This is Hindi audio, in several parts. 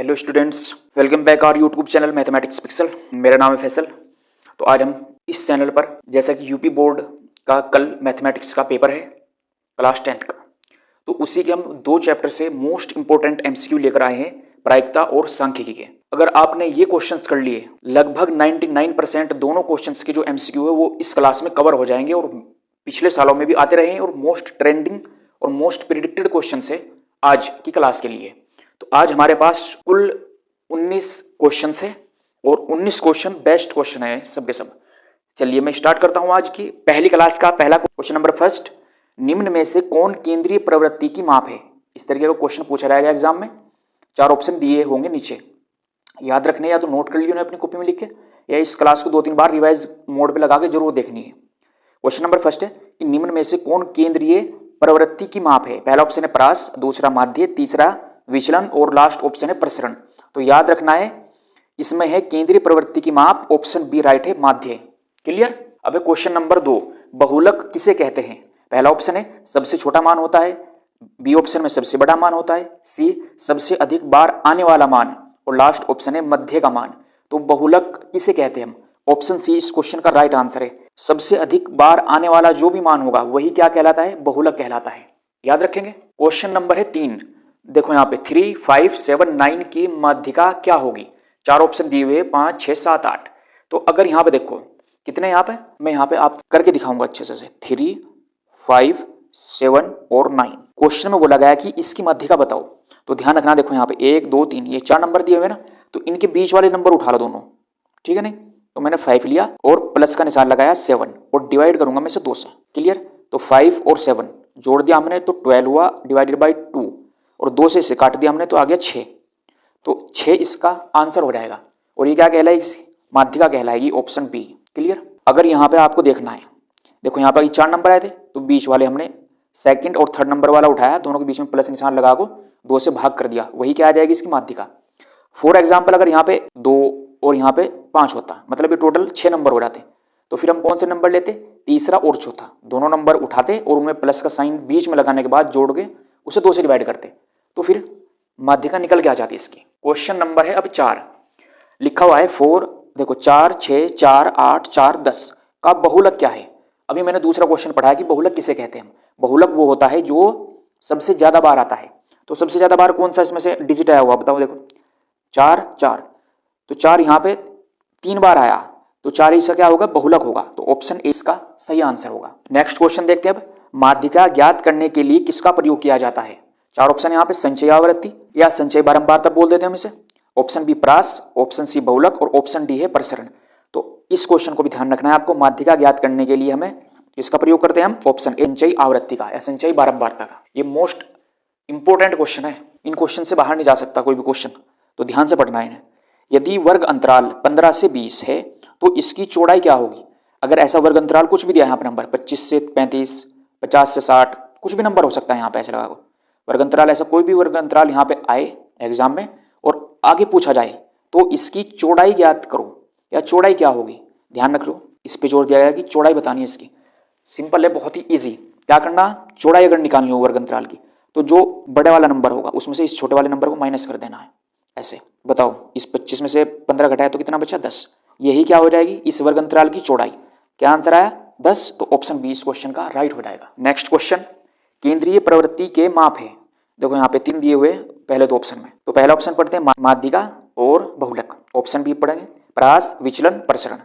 Hello students, welcome back our YouTube channel Mathematics Pixel. मेरा नाम है फैसल। तो आज हम इस चैनल पर, जैसा कि यूपी बोर्ड का कल मैथमेटिक्स का पेपर है क्लास 10th का, तो उसी के हम दो चैप्टर से मोस्ट इंपॉर्टेंट एमसीक्यू लेकर आए हैं, प्रायिकता और सांख्यिकी के। अगर आपने ये क्वेश्चंस कर लिए, लगभग 99% दोनों क्वेश्चंस के जो एमसीक्यू है वो इस क्लास में कवर हो जाएंगे और पिछले सालों में भी आते रहे हैं और मोस्ट ट्रेंडिंग और मोस्ट प्रिडिक्टेड क्वेश्चन है आज की क्लास के लिए। तो आज हमारे पास कुल 19 क्वेश्चन है और 19 क्वेश्चन बेस्ट क्वेश्चन है सब के सब। चलिए मैं स्टार्ट करता हूं आज की पहली क्लास का पहला क्वेश्चन नंबर फर्स्ट। निम्न में से कौन केंद्रीय प्रवृत्ति की माप है? इस तरीके का क्वेश्चन पूछा जाएगा एग्जाम में। चार ऑप्शन दिए होंगे नीचे, याद रखने या तो नोट कर लियो अपनी कॉपी में लिख के, या इस क्लास को 2-3 बार रिवाइज मोड पे लगा के जरूर देखनी है। क्वेश्चन नंबर फर्स्ट है कि निम्न में से कौन केंद्रीय प्रवृत्ति की माप है? पहला ऑप्शन है परास, दूसरा माध्य, तीसरा विचलन और लास्ट ऑप्शन है प्रसरण। तो याद रखना है इसमें है केंद्रीय प्रवृत्ति की माप, ऑप्शन बी राइट है माध्य। क्लियर? अब क्वेश्चन नंबर 2, बहुलक किसे कहते हैं? पहला ऑप्शन है सबसे छोटा मान होता है, बी ऑप्शन में सबसे बड़ा मान होता है, सी सबसे अधिक बार आने वाला मान और लास्ट ऑप्शन है मध्य का मान। तो बहुलक किसे कहते हैं हम? ऑप्शन सी इस क्वेश्चन का राइट आंसर है। सबसे अधिक बार आने वाला जो भी मान होगा वही क्या कहलाता है? बहुलक कहलाता है। याद रखेंगे। क्वेश्चन नंबर है 3, देखो यहाँ पे 3, 5, 7, 9 की माध्यिका क्या होगी? चार ऑप्शन दिए हुए 5, 6, 7, 8। तो अगर यहाँ पे देखो कितने यहाँ पे, मैं यहाँ पे आप करके दिखाऊंगा अच्छे से 3, 5, 7 और 9। क्वेश्चन में बोला गया कि इसकी माध्यिका बताओ। तो ध्यान रखना, देखो यहाँ पे 1, 2, 3 ये 4 नंबर दिए हुए ना, तो इनके बीच वाले नंबर उठा लो दोनों, ठीक है नहीं? तो मैंने 5 लिया और प्लस का निशान लगाया 7 और डिवाइड करूंगा मैं से 2 से। क्लियर? तो 5 और 7 जोड़ दिया हमने तो 12 हुआ, डिवाइडेड बाई 2 और 2 से इसे काट दिया हमने तो आ गया 6। तो 6 इसका आंसर हो जाएगा और ये क्या कहलाएगी? माध्यिका कहलाएगी, ऑप्शन बी। क्लियर? अगर यहाँ पे आपको देखना है, देखो यहाँ पर 4 नंबर आए थे तो बीच वाले हमने सेकंड और थर्ड नंबर वाला उठाया, दोनों के बीच में प्लस निशान लगा को 2 से भाग कर दिया, वही क्या आ जाएगी इसकी माध्यिका। फॉर एग्जाम्पल अगर यहाँ पे 2 और यहाँ पे 5 होता, मतलब ये टोटल 6 नंबर हो जाते, तो फिर हम कौन से नंबर लेते? तीसरा और चौथा, दोनों नंबर उठाते और उनमें प्लस का साइन बीच में लगाने के बाद जोड़ के उसे 2 से डिवाइड करते, तो फिर माध्यिका निकल के आ जाती है इसकी। क्वेश्चन नंबर है अब 4, लिखा हुआ है 4, देखो 4, 6, 4, 8, 4, 10 का बहुलक क्या है? अभी मैंने दूसरा क्वेश्चन पढ़ा है कि बहुलक किसे कहते हैं हम। बहुलक वो होता है जो सबसे ज्यादा बार आता है। तो सबसे ज्यादा बार कौन सा इसमें से डिजिट आया हुआ बताओ? देखो 4, 4, तो 4 यहाँ पे 3 बार आया, तो 4 इसका क्या होगा? बहुलक होगा। तो ऑप्शन ए इसका सही आंसर होगा। नेक्स्ट क्वेश्चन देखते हैं अब, माध्यिका ज्ञात करने के लिए किसका प्रयोग किया जाता है? चार ऑप्शन यहाँ पे, संचय आवृत्ति या संचय बारंबारता बोल देते हैं हम इसे, ऑप्शन बी प्रास, ऑप्शन सी बहुलक और ऑप्शन डी है प्रसरण। तो इस क्वेश्चन को भी ध्यान रखना है आपको, माध्यिका ज्ञात करने के लिए हमें इसका प्रयोग करते हैं हम ऑप्शन ए संचय आवृत्ति का या संचय बारंबारता का। ये मोस्ट इंपॉर्टेंट क्वेश्चन है, इन क्वेश्चन से बाहर नहीं जा सकता कोई भी क्वेश्चन, तो ध्यान से पढ़ना है। यदि वर्ग अंतराल 15 से 20 है तो इसकी चौड़ाई क्या होगी? अगर ऐसा वर्ग अंतराल कुछ भी दिया है यहाँ पर नंबर 25 से 35, 50 से 60, कुछ भी नंबर हो सकता है यहाँ पे, ऐसे लगा वर्ग अंतराल, ऐसा कोई भी वर्ग अंतराल यहाँ पे आए एग्जाम में और आगे पूछा जाए तो इसकी चौड़ाई ज्ञात करो या चौड़ाई क्या होगी, ध्यान रख लो। इस पे जोर दिया गया कि चौड़ाई बतानी है इसकी। सिंपल है, बहुत ही इजी। क्या करना? चौड़ाई अगर निकालनी हो वर्ग अंतराल की तो जो बड़े वाला नंबर होगा उसमें से इस छोटे वाले नंबर को माइनस कर देना है। ऐसे बताओ, इस 25 में से 15 घटाया तो कितना बचा? 10। यही क्या हो जाएगी इस वर्ग अंतराल की चौड़ाई। क्या आंसर आया? 10। तो ऑप्शन बी इस क्वेश्चन का राइट हो जाएगा। नेक्स्ट क्वेश्चन, केंद्रीय प्रवृत्ति के माप है। देखो यहाँ पे 3 दिए हुए पहले 2 ऑप्शन में, तो पहला ऑप्शन पढ़ते हैं माध्यिका और बहुलक, ऑप्शन बी पढ़ेंगे प्रास, विचलन, प्रसरण,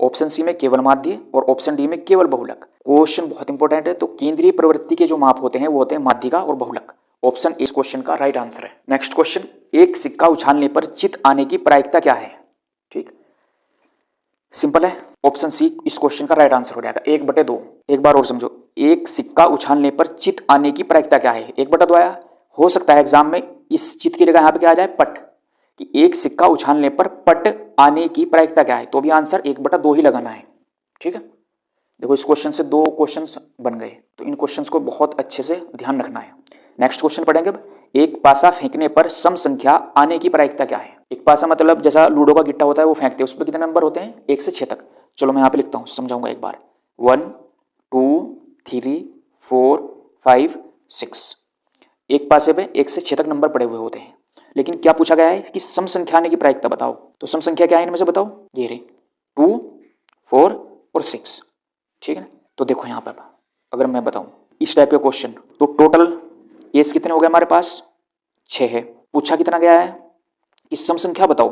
ऑप्शन सी में केवल माध्य और ऑप्शन डी में केवल बहुलक। क्वेश्चन बहुत इंपॉर्टेंट है। तो केंद्रीय प्रवृत्ति के जो माप होते हैं वो होते हैं माध्यिका और बहुलक। ऑप्शन इस क्वेश्चन का राइट आंसर है। नेक्स्ट क्वेश्चन, एक सिक्का उछालने पर चित आने की प्रायिकता क्या है? ठीक, सिंपल है, ऑप्शन सी इस क्वेश्चन का राइट आंसर हो जाएगा, 1/2। एक बार और समझो, एक सिक्का उछालने पर चित आने की प्रायिकता क्या है? 1/2 आया। हो सकता है एग्जाम में इस चित की जगह यहाँ पे क्या आ जाए? पट, कि एक सिक्का उछालने पर पट आने की प्रायिकता क्या है, तो भी आंसर 1/2 ही लगाना है। ठीक है, देखो इस क्वेश्चन से 2 क्वेश्चंस बन गए, तो इन क्वेश्चंस को बहुत अच्छे से ध्यान रखना है। नेक्स्ट क्वेश्चन पढ़ेंगे अब, एक पासा फेंकने पर सम संख्या आने की प्रायिकता क्या है? एक पासा मतलब जैसा लूडो का गिट्टा होता है वो फेंकते हैं, उस पर कितने नंबर होते हैं? 1 से 6 तक। चलो मैं यहाँ पे लिखता हूँ, समझाऊंगा एक बार। 1, 2, 3, 4, 5, 6। एक पासे पे 1 से 6 तक नंबर पड़े हुए होते हैं, लेकिन क्या पूछा गया है कि सम संख्या आने की प्रायिकता बताओ। तो सम संख्या क्या है इनमें से बताओ, ये रही 2, 4 और 6, ठीक है। तो देखो यहाँ पर अगर मैं बताऊं इस टाइप का क्वेश्चन, तो टोटल केस कितने हो गए हमारे पास, 6 है। पूछा कितना गया है कि सम संख्या बताओ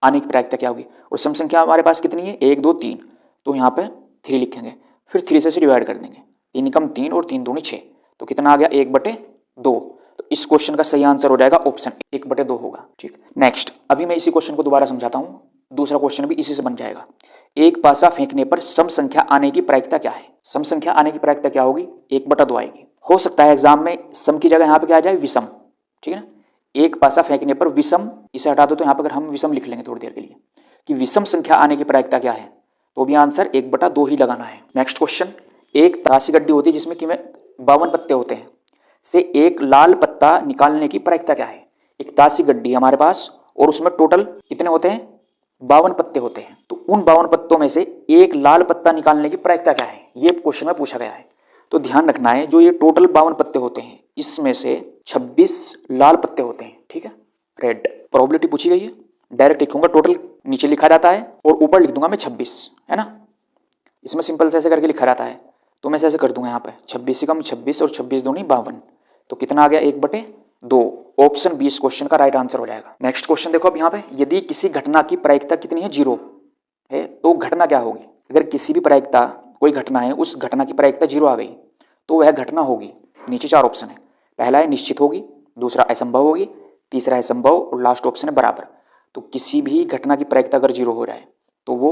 आने की प्रायिकता क्या होगी, और सम संख्या हमारे पास कितनी है, 1 2 3, तो यहाँ पे 3 लिखेंगे, फिर 3 से डिवाइड कर देंगे, 3 एकम 3 और 3 दूनी 6, तो कितना आ गया 1/2। तो इस क्वेश्चन का सही आंसर हो जाएगा ऑप्शन 1/2 होगा, ठीक। नेक्स्ट, अभी मैं इसी क्वेश्चन को दोबारा समझाता हूँ, दूसरा क्वेश्चन भी इसी से बन जाएगा। एक पासा फेंकने पर सम संख्या आने की प्रायिकता क्या है। सम संख्या आने की प्रायिकता क्या होगी, 1/2 आएगी। हो सकता है एग्जाम में सम की जगह यहाँ पे क्या आ जाए, विषम, ठीक है ना। एक पासा फेंकने पर विषम, इसे हटा दो तो यहाँ पर अगर हम विषम लिख लेंगे थोड़ी देर के लिए कि विषम संख्या आने की प्रायिकता क्या है, तो भी आंसर 1/2 ही लगाना है। नेक्स्ट क्वेश्चन, एक तासी गड्डी होती है जिसमें 52 पत्ते होते हैं, से एक लाल पत्ता निकालने की प्रायिकता क्या है। एक तासी गड्डी हमारे पास और उसमें टोटल कितने होते हैं, 52 पत्ते होते हैं, तो उन 52 पत्तों में से एक लाल पत्ता निकालने की प्रायिकता क्या है, ये क्वेश्चन में पूछा गया है। तो ध्यान रखना है, जो ये टोटल 52 पत्ते होते हैं इसमें से 26 लाल पत्ते होते हैं, ठीक है, रेड। प्रोबेबिलिटी पूछी गई है, डायरेक्ट लिखूंगा, टोटल नीचे लिखा जाता है और ऊपर लिख दूंगा मैं 26, है ना। इसमें सिंपल से ऐसे करके लिखा जाता है, तो मैं ऐसे कर दूंगा यहाँ पे 26 से कम 26 और 26 दूनी 52, तो कितना आ गया 1/2। ऑप्शन 20 क्वेश्चन का राइट आंसर हो जाएगा। नेक्स्ट क्वेश्चन देखो अब यहाँ पे, यदि किसी घटना की प्रायिकता कितनी है, 0 है, तो घटना क्या होगी। अगर किसी भी प्रायिकता, कोई घटना है, उस घटना की प्रायिकता 0 आ गई तो वह घटना होगी, नीचे 4 ऑप्शन है, पहला है निश्चित होगी, दूसरा असंभव होगी, तीसरा है संभव और लास्ट ऑप्शन है बराबर। तो किसी भी घटना की प्रायिकता अगर 0 हो जाए तो वो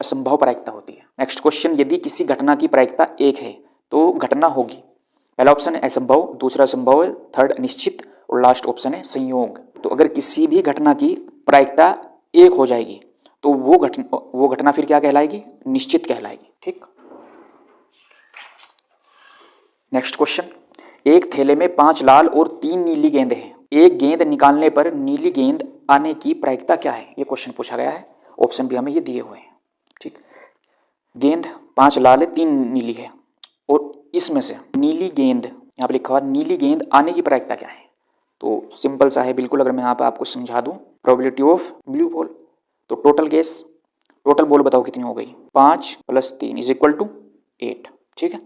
असंभव प्रायिकता होती है। नेक्स्ट क्वेश्चन, यदि किसी घटना की प्रायिकता 1 है तो घटना होगी, पहला ऑप्शन है असंभव, दूसरा संभव है, थर्ड निश्चित और लास्ट ऑप्शन है संयोग। तो अगर किसी भी घटना की प्रायिकता 1 हो जाएगी तो वो घटना फिर क्या कहलाएगी, निश्चित कहलाएगी, ठीक। नेक्स्ट क्वेश्चन, एक थैले में 5 लाल और 3 नीली गेंद हैं, एक गेंद निकालने पर नीली गेंद आने की प्रायिकता क्या है, ये क्वेश्चन पूछा गया है। ऑप्शन भी हमें ये दिए हुए हैं, ठीक। गेंद 5 लाल है 3 नीली है, और इसमें से नीली गेंद, यहाँ पे लिखा हुआ नीली गेंद आने की प्रायिकता क्या है। तो सिंपल सा है बिल्कुल, अगर मैं यहाँ पे आपको समझा दूं, प्रोबेबिलिटी ऑफ ब्लू बॉल, तो टोटल बॉल बताओ कितनी हो गई, 5 + 3 = 8, ठीक है।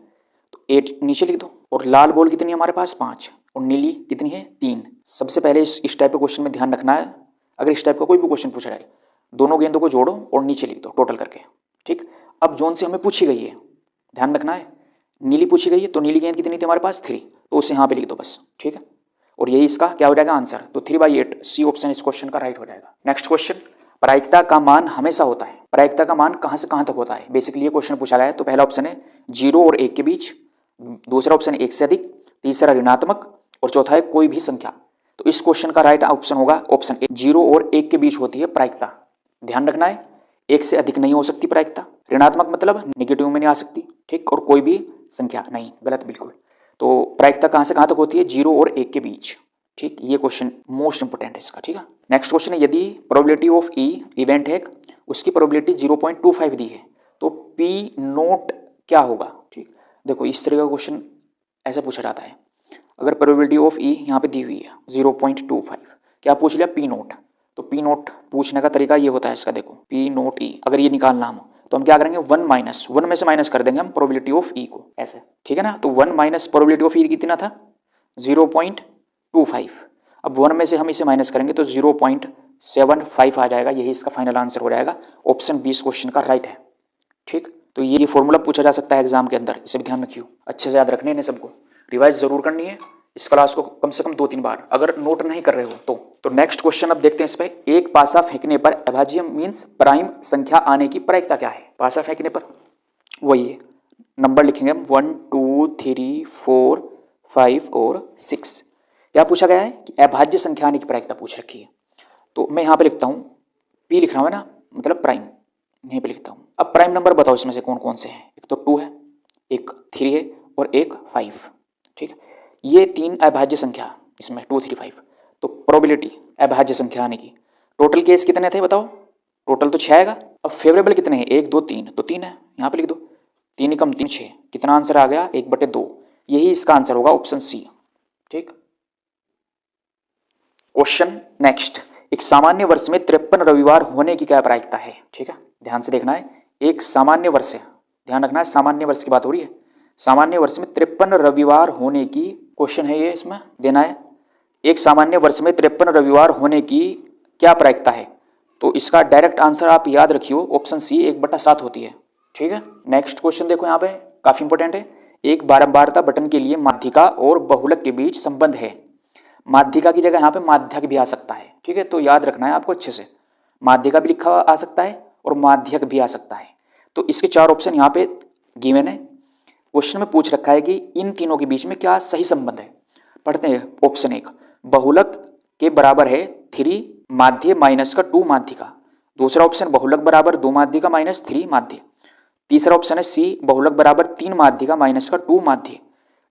तो 8 नीचे लिख दो, और लाल बॉल कितनी है हमारे पास, 5, और नीली कितनी है, 3। सबसे पहले इस टाइप के क्वेश्चन में ध्यान रखना है, अगर इस टाइप का कोई भी क्वेश्चन पूछा जाए, दोनों गेंदों को जोड़ो और नीचे लिख दो टोटल करके, ठीक। अब जोन से हमें पूछी गई है, ध्यान रखना है, नीली पूछी गई है, तो नीली गेंद कितनी थी हमारे पास, 3, तो उसे यहाँ पे लिख दो बस, ठीक है। और यही इसका क्या हो जाएगा आंसर, तो 3/8 सी ऑप्शन इस क्वेश्चन का राइट हो जाएगा। नेक्स्ट क्वेश्चन, प्रायिकता का मान हमेशा होता है, प्रायिकता का मान कहाँ से कहाँ तक होता है, बेसिकली ये क्वेश्चन पूछा गया है। तो पहला ऑप्शन है 0 और 1 के बीच, दूसरा ऑप्शन है 1 से अधिक, तीसरा ऋणात्मक, और चौथा है कोई भी संख्या। तो इस क्वेश्चन का राइट ऑप्शन होगा ऑप्शन ए, 0 और 1 के बीच होती है प्रायिकता। ध्यान रखना है, 1 से अधिक नहीं हो सकती प्रायिकता, ऋणात्मक मतलब नेगेटिव में नहीं आ सकती, ठीक, और कोई भी संख्या नहीं, गलत बिल्कुल। तो प्रायिकता कहाँ से कहाँ तक होती है, 0 और 1 के बीच, ठीक। ये क्वेश्चन मोस्ट इंपोर्टेंट है इसका, ठीक है। नेक्स्ट क्वेश्चन है, यदि प्रोबेबिलिटी ऑफ ई इवेंट है, उसकी प्रोबेबिलिटी 0.25 दी है, तो पी नोट क्या होगा, ठीक। देखो इस तरह का क्वेश्चन ऐसे पूछा जाता है, अगर प्रोबेबिलिटी ऑफ ई यहाँ पे दी हुई है 0.25, क्या पूछ लिया, पी नोट। तो पी नोट पूछने का तरीका ये होता है इसका, देखो पी नोट ई, अगर ये निकालना हम, तो हम क्या करेंगे, 1 में से माइनस कर देंगे हम प्रोबेबिलिटी ऑफ ई को, ऐसे, ठीक है ना। तो 1 माइनस प्रोबेबिलिटी ऑफ ई कितना था, 0.25। अब 1 में से हम इसे माइनस करेंगे तो 0.75 आ जाएगा, यही इसका फाइनल आंसर हो जाएगा। ऑप्शन 20 क्वेश्चन का राइट है, ठीक। तो ये फॉर्मूला पूछा जा सकता है एग्जाम के अंदर, इसे भी ध्यान रखियो, अच्छे से याद रखने हैं सबको, रिवाइज जरूर करनी है इस क्लास को कम से कम 2-3 बार, अगर नोट नहीं कर रहे हो तो नेक्स्ट क्वेश्चन अब देखते हैं इसमें, एक पासा फेंकने पर अभाज्य मींस प्राइम संख्या आने की प्रायिकता क्या है। पासा फेंकने पर वही है, नंबर लिखेंगे हम 1 2 3 4 5 और 6। क्या पूछा गया है कि अभाज्य संख्या आने की प्रायिकता पूछ रखी है। तो मैं यहाँ पे लिखता हूँ, पी लिख रहा हूँ ना, मतलब प्राइम, यहीं पे लिखता हूँ। अब प्राइम नंबर बताओ इसमें से कौन कौन से हैं, एक तो 2 है, एक 3 है और एक 5, ठीक है। ये 3 अभाज्य संख्या इसमें 2 3 5, तो प्रोबेबिलिटी अभाज्य संख्या आने की, टोटल केस कितने थे बताओ, टोटल तो 6 आएगा। अब फेवरेबल कितने हैं, 1 2 3, तो 3 है, यहाँ पे लिख दो, 3 एकम 3 6, कितना आंसर आ गया, 1/2, यही इसका आंसर होगा ऑप्शन सी, ठीक। क्वेश्चन नेक्स्ट, एक सामान्य वर्ष में 53 रविवार होने की क्या प्रायिकता है? ठीक है, ध्यान से देखना है। एक सामान्य वर्ष है, ध्यान रखना है, सामान्य वर्ष की बात हो रही है। सामान्य वर्ष में 53 रविवार होने की क्वेश्चन है ये, इसमें देना है। एक सामान्य वर्ष में 53 रविवार होने की क्या प्रायिकता है? तो इसका डायरेक्ट आंसर आप याद रखियो, ऑप्शन सी 1/7 होती है। ठीक है, नेक्स्ट क्वेश्चन देखो, यहाँ पे काफी इंपॉर्टेंट है। एक बारंबारता बटन के लिए माध्यिका और बहुलक के बीच संबंध है। माध्यिका की जगह यहाँ पे माध्यक भी आ सकता है। ठीक है, तो याद रखना है आपको अच्छे से, माध्यिका भी लिखा आ सकता है और माध्यक भी आ सकता है। तो इसके 4 ऑप्शन यहाँ पे गिवन है। क्वेश्चन में पूछ रखा है कि इन तीनों के बीच में क्या सही संबंध है। पढ़ते हैं। ऑप्शन 1, बहुलक के बराबर है 3 माध्य माइनस का 2 माध्यिका। दूसरा ऑप्शन, बहुलक बराबर 2 माध्यिका माइनस 3 माध्य। तीसरा ऑप्शन है सी, बहुलक बराबर 3 माध्यिका माइनस का 2 माध्य।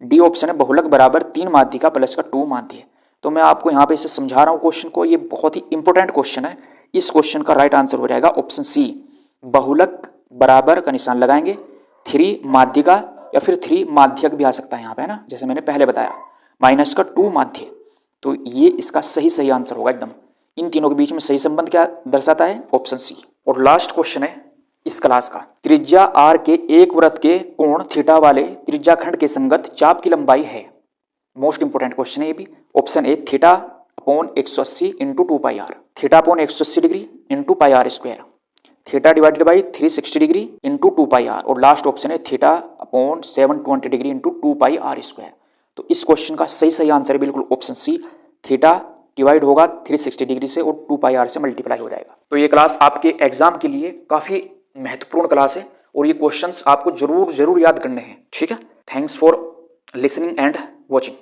डी ऑप्शन है बहुलक बराबर 3 माध्यिका प्लस का 2 माध्य। तो मैं आपको यहाँ पे इसे समझा रहा हूँ क्वेश्चन को, ये बहुत ही इंपॉर्टेंट क्वेश्चन है। इस क्वेश्चन का राइट आंसर हो जाएगा ऑप्शन सी, बहुलक बराबर का निशान लगाएंगे 3 माध्यिका या फिर 3 माध्यक भी आ सकता है यहाँ पे, है ना, जैसे मैंने पहले बताया, माइनस का 2 माध्य। तो ये इसका सही आंसर होगा एकदम। इन तीनों के बीच में सही संबंध क्या दर्शाता है? Option C. और लास्ट क्वेश्चन है इस क्लास का, त्रिज्या आर के एक वृत्त के कोण थीटा वाले त्रिज्याखंड के संगत चाप की लंबाई है। मोस्ट इंपोर्टेंट क्वेश्चन है ये भी। Option A, theta upon 180 into 2 pi R, theta upon 180 degree into pi R square, theta divided by 360 degree into 2 pi R, और लास्ट ऑप्शन है theta upon 720 degree into 2 pi R square. तो इस क्वेश्चन का सही आंसर है बिल्कुल ऑप्शन सी, थीटा डिवाइड होगा 360 डिग्री से और 2 पाई आर से मल्टीप्लाई हो जाएगा। तो ये क्लास आपके एग्जाम के लिए काफी महत्वपूर्ण क्लास है और ये क्वेश्चंस आपको जरूर याद करने हैं। ठीक है, thanks for listening and watching.